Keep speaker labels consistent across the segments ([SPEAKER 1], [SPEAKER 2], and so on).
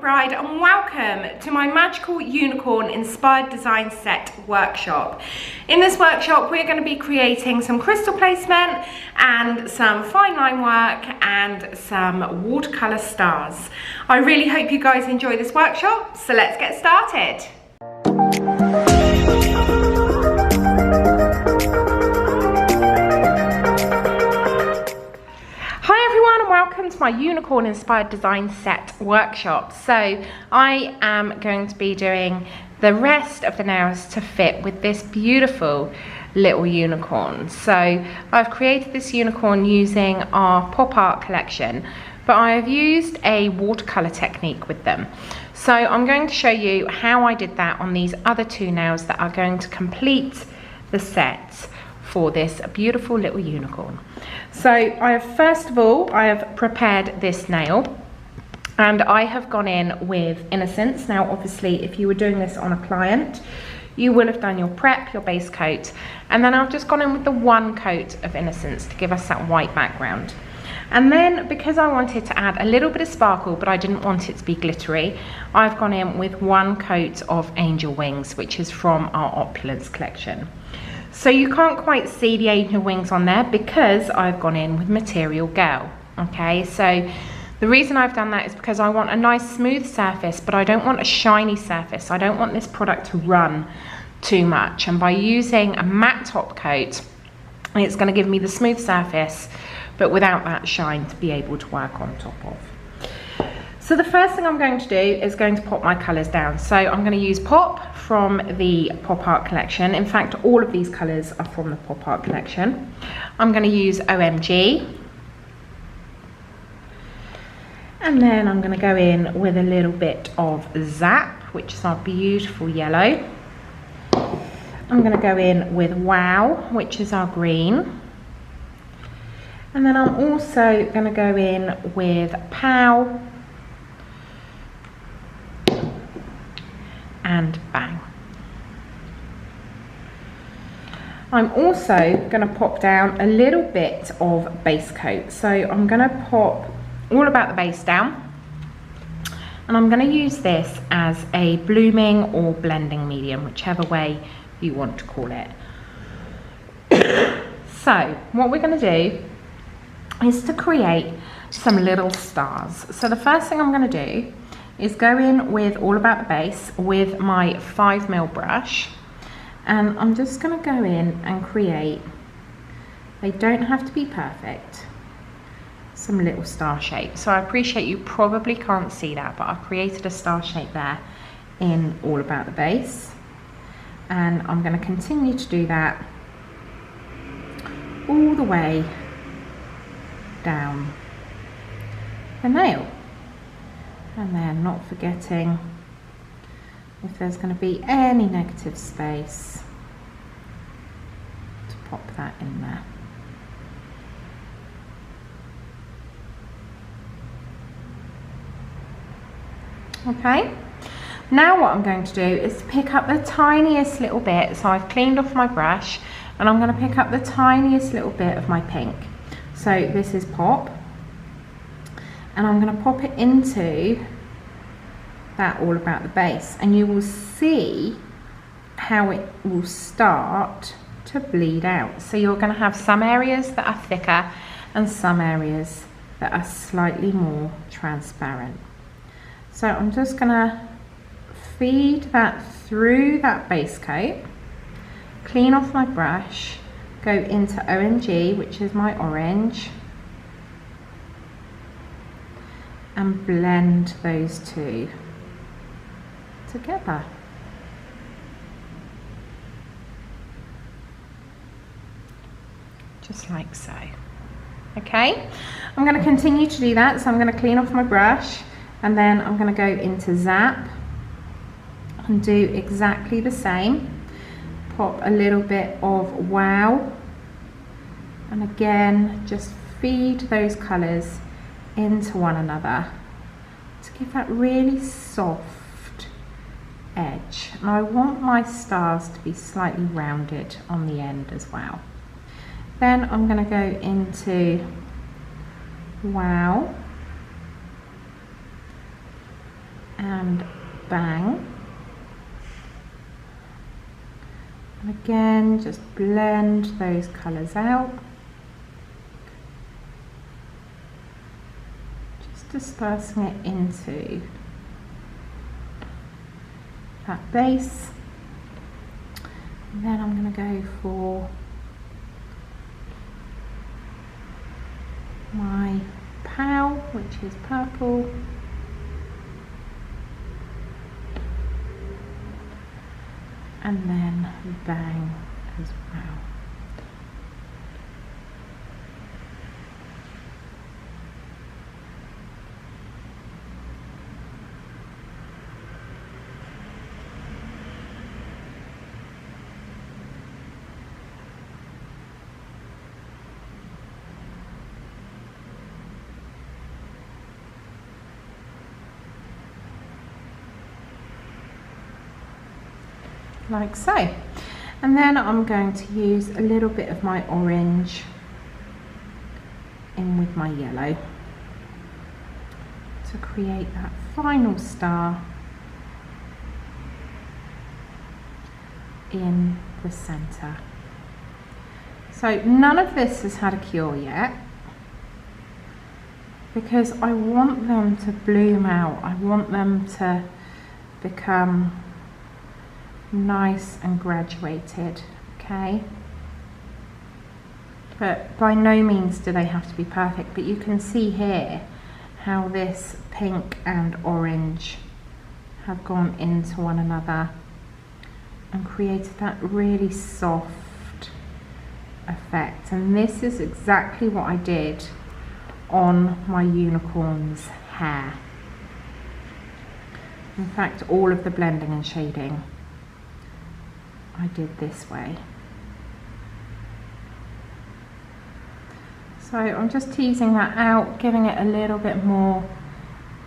[SPEAKER 1] bride and welcome to my magical unicorn inspired design set workshop. In this workshop we're going to be creating some crystal placement and some fine line work and some watercolor stars. I really hope you guys enjoy this workshop, so let's get started. Welcome to my unicorn inspired design set workshop. So I am going to be doing the rest of the nails to fit with this beautiful little unicorn. So I've created this unicorn using our pop art collection, but I have used a watercolor technique with them. So I'm going to show you how I did that on these other two nails that are going to complete the set for this beautiful little unicorn. So I have, first of all, I have prepared this nail and I have gone in with Innocence. Now obviously if you were doing this on a client, you will have done your prep, your base coat, and then I've just gone in with the one coat of Innocence to give us that white background. And then because I wanted to add a little bit of sparkle but I didn't want it to be glittery, I've gone in with one coat of Angel Wings, which is from our Opulence collection. So you can't quite see the angel wings on there because I've gone in with Material Girl. Okay, so the reason I've done that is because I want a nice smooth surface, but I don't want a shiny surface. I don't want this product to run too much. And by using a matte top coat, it's going to give me the smooth surface, but without that shine to be able to work on top of. So the first thing I'm going to do is going to pop my colours down. So I'm going to use Pop from the Pop Art collection. In fact, all of these colours are from the Pop Art collection. I'm going to use OMG. And then I'm going to go in with a little bit of Zap, which is our beautiful yellow. I'm going to go in with Wow, which is our green. And then I'm also going to go in with Pow and Bang. I'm also going to pop down a little bit of base coat. So I'm going to pop All About the Base down, and I'm going to use this as a blooming or blending medium, whichever way you want to call it. So what we're going to do is to create some little stars. So the first thing I'm going to do is go in with All About the Base with my 5mm brush, and I'm just going to go in and create, they don't have to be perfect, some little star shapes. So I appreciate you probably can't see that, but I've created a star shape there in All About the Base, and I'm going to continue to do that all the way down the nail. And then not forgetting if there's going to be any negative space to pop that in there. Okay, now what I'm going to do is pick up the tiniest little bit. So I've cleaned off my brush and I'm going to pick up the tiniest little bit of my pink. So this is Pop. And I'm going to pop it into that All About the Base, and you will see how it will start to bleed out. So you're going to have some areas that are thicker and some areas that are slightly more transparent. So I'm just going to feed that through that base coat, clean off my brush, go into OMG, which is my orange, and blend those two together. Just like so. Okay, I'm going to continue to do that. So I'm going to clean off my brush and then I'm going to go into Zap and do exactly the same. Pop a little bit of Wow, and again just feed those colours into one another to give that really soft edge. And I want my stars to be slightly rounded on the end as well. Then I'm going to go into Wow and bang. And again, just blend those colours out. Just dispersing it into that base. And then I'm going to go for my POW, which is purple. And then bang as well. Like so. And then I'm going to use a little bit of my orange in with my yellow to create that final star in the center. So none of this has had a cure yet, because I want them to bloom out. I want them to become nice and graduated, okay? But by no means do they have to be perfect, but you can see here how this pink and orange have gone into one another and created that really soft effect. And this is exactly what I did on my unicorn's hair. In fact, all of the blending and shading I did this way. So I'm just teasing that out, giving it a little bit more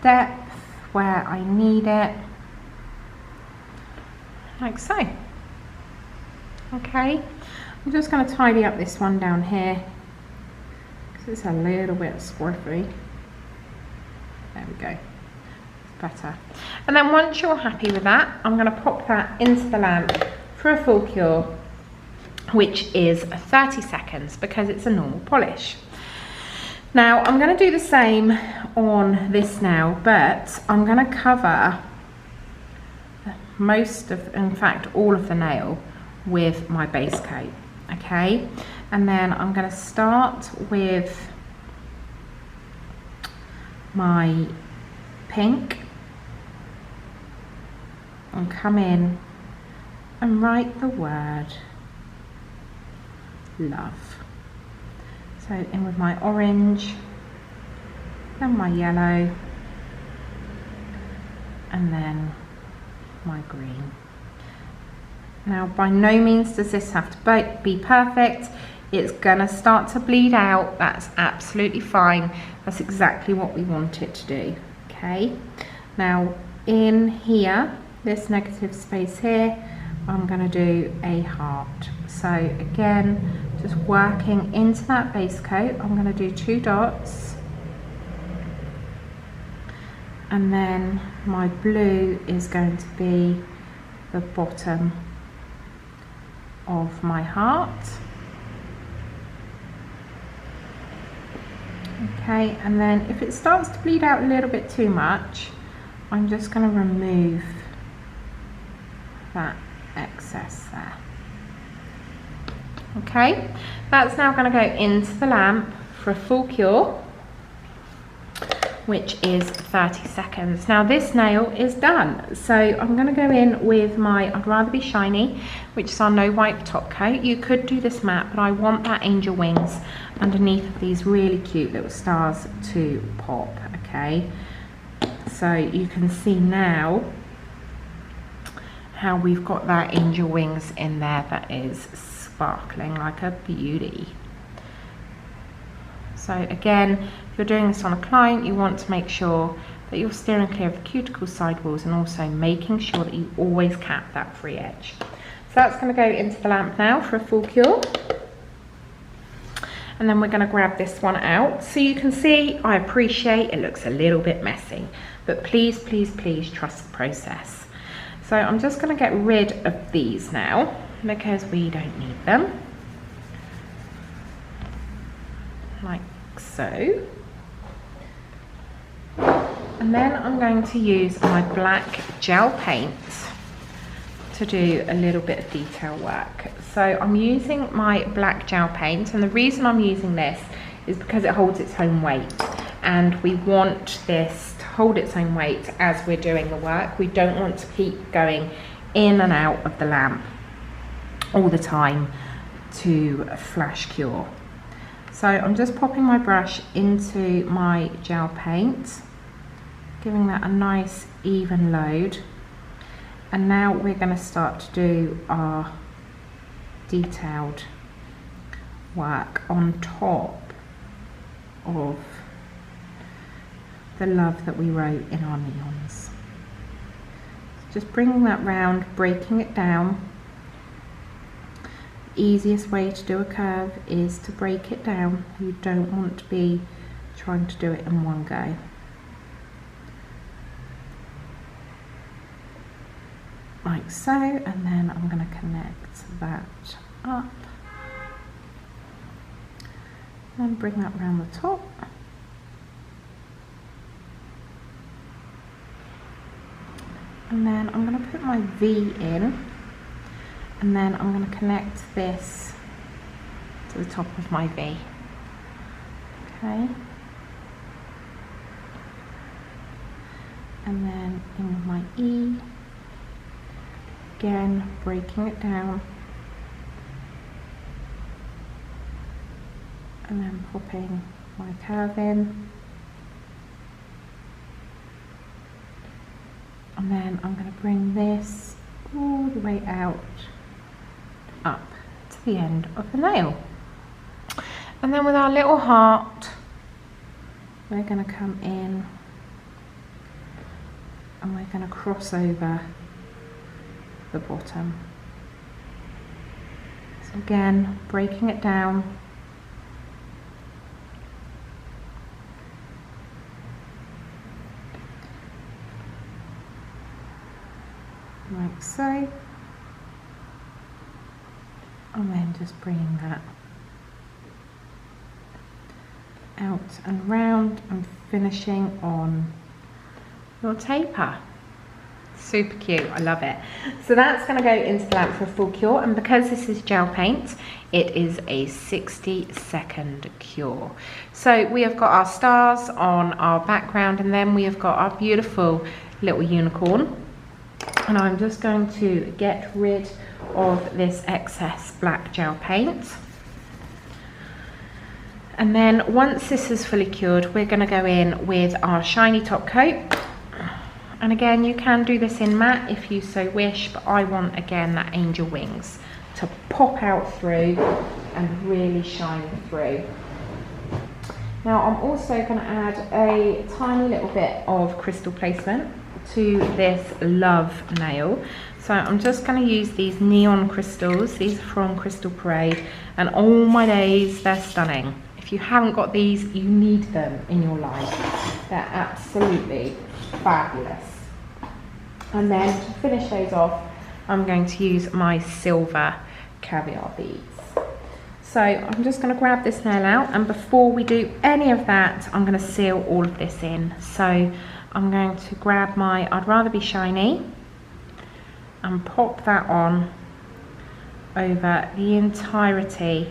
[SPEAKER 1] depth where I need it, like so. Okay, I'm just going to tidy up this one down here because it's a little bit squiffy. There we go, it's better. And then once you're happy with that, I'm going to pop that into the lamp for a full cure, which is 30 seconds because it's a normal polish. Now I'm going to do the same on this now, but I'm going to cover most of, in fact all of the nail with my base coat, okay? And then I'm going to start with my pink and come in and write the word love. So in with my orange, then my yellow, and then my green. Now by no means does this have to be perfect. It's gonna start to bleed out. That's absolutely fine. That's exactly what we want it to do, okay? Now in here, this negative space here, I'm going to do a heart. So again, just working into that base coat, I'm going to do 2 dots, and then my blue is going to be the bottom of my heart. Okay, and then if it starts to bleed out a little bit too much, I'm just going to remove that excess there. Okay, that's now going to go into the lamp for a full cure, which is 30 seconds. Now this nail is done, so I'm going to go in with my I'd Rather Be Shiny, which is our no wipe top coat. You could do this matte, but I want that angel wings underneath of these really cute little stars to pop, okay? So you can see now how we've got that angel wings in there that is sparkling like a beauty. So again, if you're doing this on a client, you want to make sure that you're steering clear of the cuticle sidewalls and also making sure that you always cap that free edge. So that's going to go into the lamp now for a full cure. And then we're going to grab this one out. So you can see, I appreciate it looks a little bit messy, but please, please, please trust the process. So I'm just going to get rid of these now because we don't need them. Like so. And then I'm going to use my black gel paint to do a little bit of detail work. So I'm using my black gel paint, and the reason I'm using this is because it holds its own weight, and we want this to hold its own weight as we're doing the work. We don't want to keep going in and out of the lamp all the time to flash cure. So I'm just popping my brush into my gel paint, giving that a nice even load. And now we're going to start to do our detailed work on top of the love that we wrote in our neons. Just bringing that round, breaking it down. The easiest way to do a curve is to break it down. You don't want to be trying to do it in one go. Like so, and then I'm going to connect that up and bring that around the top. And then I'm going to put my V in, and then I'm going to connect this to the top of my V. Okay. And then in with my E. Again, breaking it down, and then popping my curve in, and then I'm going to bring this all the way out up to the end of the nail. And then with our little heart, we're going to come in and we're going to cross over the bottom. So again, breaking it down, like so, and then just bringing that out and round and finishing on your taper. Super cute, I love it. So that's going to go into the lamp for a full cure, and because this is gel paint, it is a 60-second cure. So we have got our stars on our background, and then we have got our beautiful little unicorn. And I'm just going to get rid of this excess black gel paint. And then once this is fully cured, we're going to go in with our shiny top coat. And again, you can do this in matte if you so wish, but I want, again, that angel wings to pop out through and really shine through. Now I'm also going to add a tiny little bit of crystal placement to this love nail. So I'm just going to use these neon crystals. These are from Crystal Parade, and oh my days, they're stunning. If you haven't got these, you need them in your life. They're absolutely fabulous. And then to finish those off, I'm going to use my silver caviar beads. So I'm just going to grab this nail out, and before we do any of that, I'm going to seal all of this in. So I'm going to grab my I'd Rather Be Shiny and pop that on over the entirety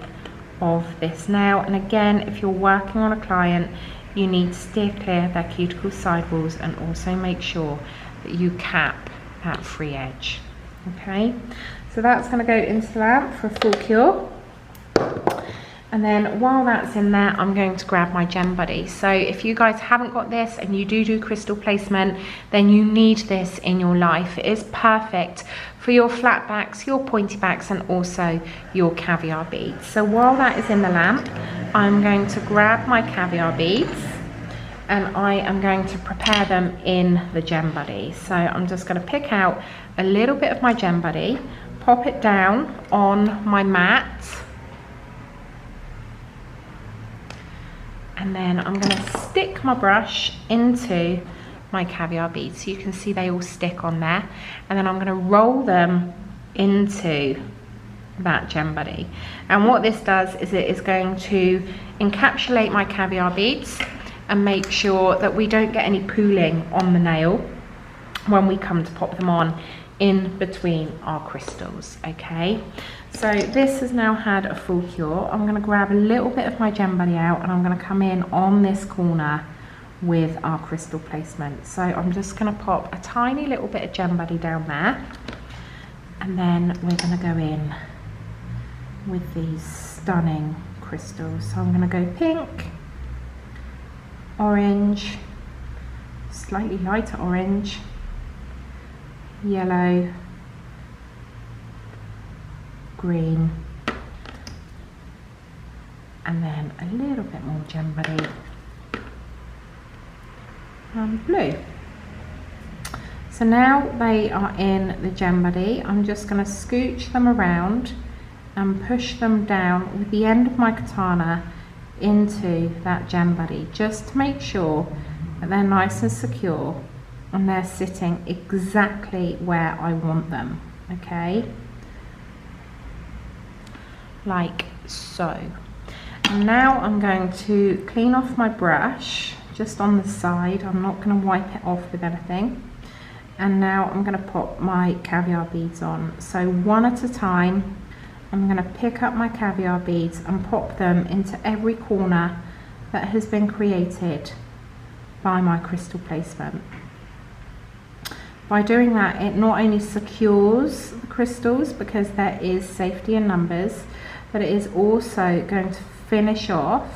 [SPEAKER 1] of this nail. And again, if you're working on a client, you need to steer clear their cuticle sidewalls and also make sure that you cap that free edge. Okay, so that's going to go into the lamp for a full cure. And then while that's in there, I'm going to grab my Gem Buddy. So if you guys haven't got this and you do crystal placement, then you need this in your life. It is perfect for your flat backs, your pointy backs, and also your caviar beads. So while that is in the lamp, I'm going to grab my caviar beads and I am going to prepare them in the Gem Buddy. So I'm just going to pick out a little bit of my Gem Buddy, pop it down on my mat, And then I'm going to stick my brush into my caviar beads so you can see they all stick on there, and then I'm going to roll them into that gem buddy. And what this does is it is going to encapsulate my caviar beads and make sure that we don't get any pooling on the nail when we come to pop them on in between our crystals. Okay, so this has now had a full cure. I'm going to grab a little bit of my gem buddy out and I'm going to come in on this corner with our crystal placement. So I'm just going to pop a tiny little bit of gem buddy down there, and then we're going to go in with these stunning crystals. So I'm going to go pink, orange, slightly lighter orange, yellow, green, and then a little bit more gem buddy and blue. So now they are in the gem buddy, I'm just going to scooch them around and push them down with the end of my katana into that gem buddy, just to make sure that they're nice and secure and they're sitting exactly where I want them. Okay, like so. And now I'm going to clean off my brush just on the side. I'm not going to wipe it off with anything. And now I'm going to pop my caviar beads on. So one at a time, I'm going to pick up my caviar beads and pop them into every corner that has been created by my crystal placement. By doing that, it not only secures the crystals because there is safety in numbers, but it is also going to finish off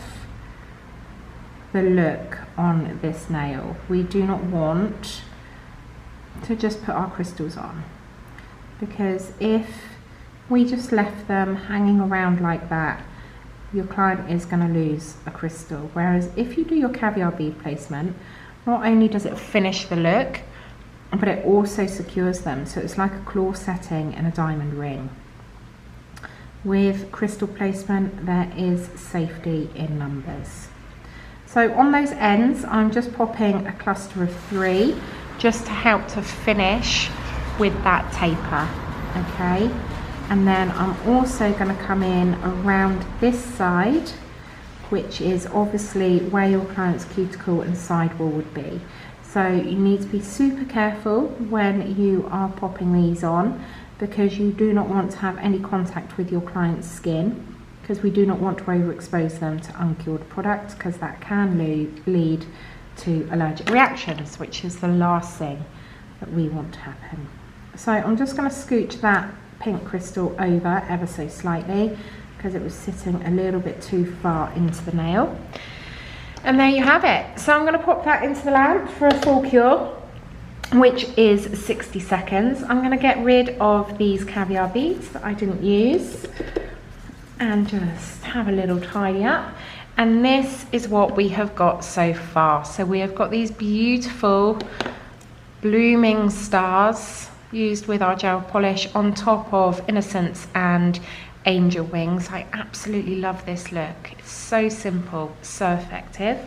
[SPEAKER 1] the look on this nail. We do not want to just put our crystals on, because if we just left them hanging around like that, your client is going to lose a crystal. Whereas if you do your caviar bead placement, not only does it finish the look, but it also secures them. So it's like a claw setting in a diamond ring. With crystal placement, there is safety in numbers. So on those ends, I'm just popping a cluster of 3 just to help to finish with that taper. Okay, and then I'm also going to come in around this side, which is obviously where your client's cuticle and sidewall would be. So you need to be super careful when you are popping these on, because you do not want to have any contact with your client's skin, because we do not want to overexpose them to uncured product, because that can lead to allergic reactions, which is the last thing that we want to happen. So I'm just going to scooch that pink crystal over ever so slightly, because it was sitting a little bit too far into the nail. And there you have it. So I'm going to pop that into the lamp for a full cure, which is 60 seconds. I'm going to get rid of these caviar beads that I didn't use and just have a little tidy up. And this is what we have got so far. So we have got these beautiful blooming stars used with our gel polish on top of innocence and angel wings. I absolutely love this look. It's so simple, so effective.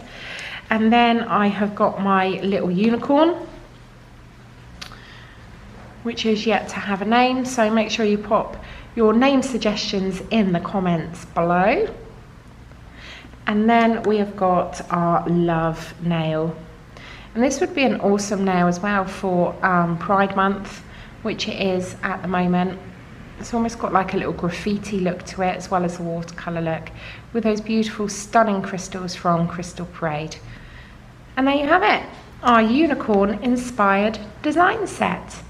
[SPEAKER 1] And then I have got my little unicorn, which is yet to have a name, so make sure you pop your name suggestions in the comments below. And then we have got our love nail, and this would be an awesome nail as well for Pride Month, which it is at the moment. It's almost got like a little graffiti look to it, as well as a watercolor look, with those beautiful stunning crystals from Crystal Parade. And there you have it, our unicorn inspired design set.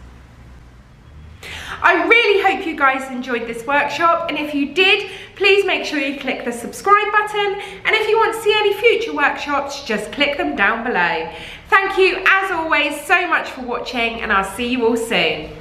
[SPEAKER 1] I really hope you guys enjoyed this workshop, and if you did, please make sure you click the subscribe button, and if you want to see any future workshops, just click them down below. Thank you as always so much for watching, and I'll see you all soon.